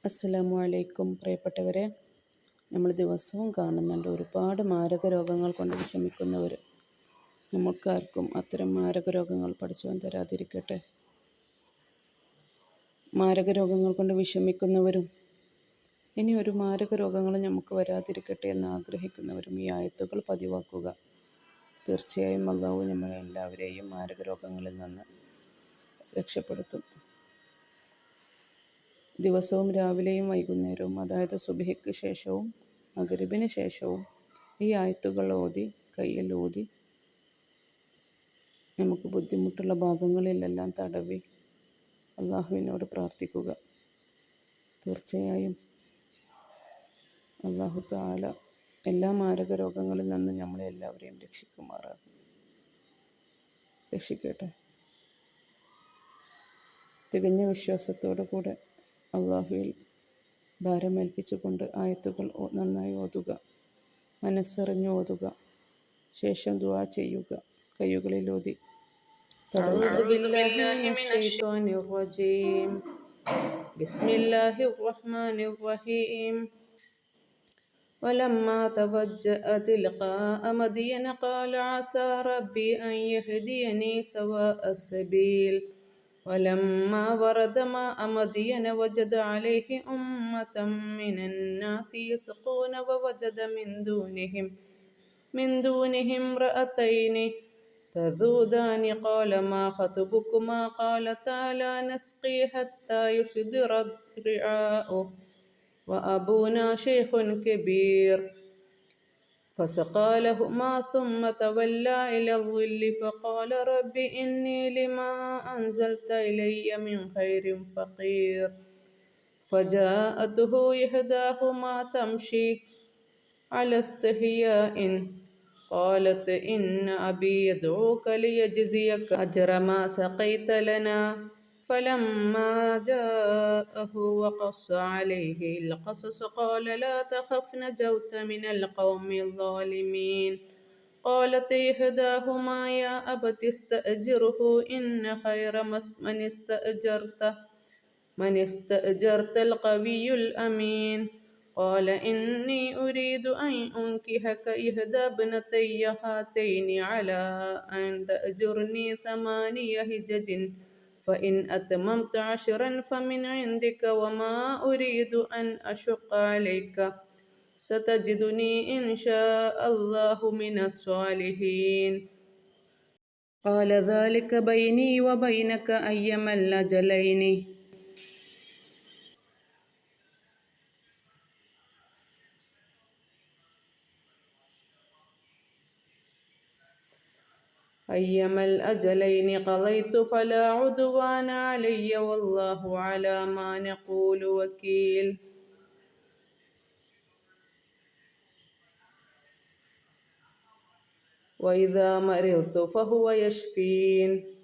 അസ്സലാമു അലൈക്കും പ്രിയപ്പെട്ടവരെ, നമ്മൾ ദിവസവും കാണുന്നുണ്ട് ഒരുപാട് മാരക രോഗങ്ങൾ കൊണ്ട് വിഷമിക്കുന്നവർ. നമുക്കാർക്കും അത്തരം മാരക രോഗങ്ങൾ പടച്ചവൻ തരാതിരിക്കട്ടെ. മാരക രോഗങ്ങൾ കൊണ്ട് വിഷമിക്കുന്നവരും ഇനി ഒരു മാരക രോഗങ്ങൾ നമുക്ക് വരാതിരിക്കട്ടെ എന്ന് ആഗ്രഹിക്കുന്നവരും ഈ ആയത്തുകൾ പതിവാക്കുക. തീർച്ചയായും അല്ലാഹു നമ്മളെല്ലാവരെയും മാരക രോഗങ്ങളിൽ നിന്ന് രക്ഷപ്പെടുത്തും. ദിവസവും രാവിലെയും വൈകുന്നേരവും, അതായത് സുബ്ഹിക്ക് ശേഷവും മഗ്‌രിബിന് ശേഷവും ഈ ആയത്തുകൾ ഓതി കയ്യിൽ ഊതി നമുക്ക് ബുദ്ധിമുട്ടുള്ള ഭാഗങ്ങളിലെല്ലാം തടവി അള്ളാഹുവിനോട് പ്രാർത്ഥിക്കുക. തീർച്ചയായും അല്ലാഹു തആല എല്ലാ മാരക രോഗങ്ങളിൽ നിന്നും നമ്മളെ എല്ലാവരെയും രക്ഷിക്കട്ടെ. തികഞ്ഞ വിശ്വാസത്തോടു കൂടെ അള്ളാഹുവിൽ ഭാരമേൽപ്പിച്ചുകൊണ്ട് ആയത്തുകൾ നന്നായി ഓതുക, മനസ്സറിഞ്ഞ് ഓതുക, ശേഷം ദുആ ചെയ്യുക. കൈകളിൽ ഓതി ولما توجه تلقاء مدين قال عسى ربي أن يهديني سواء السبيل ولما ورد ماء مدين وجد عليه أمة من الناس يسقون ووجد من دونهم امرأتين تذودان قال ما خطبكما قالتا لا نسقي حتى يصدر الرعاء وأبونا شيخ كبير فسقى لهما ثم تولى إلى الظل فقال رب إني لما أنزلت إلي من خير فقير فجاءته إحداهما تمشي على استحياء قالت إن أبي يدعوك ليجزيك أجر ما سقيت لنا فلما جاءه وقص عليه القصص قال لا تخف نجوت من القوم الظالمين قالت إحداهما يا أبت استأجره إن خير من استأجرت القوي الأمين قال إني أريد أن أنكحك إحدى ابنتي هاتين على أن تأجرني 8 حجج فإن أتممت 10 فمن عندك وما أريد أن أشق عليك ستجدني إن شاء الله من الصالحين قال ذلك بيني وبينك أيما الأجلين قضيت فلا عدوان علي والله على ما نقول وكيل وإذا مرضت فهو يشفين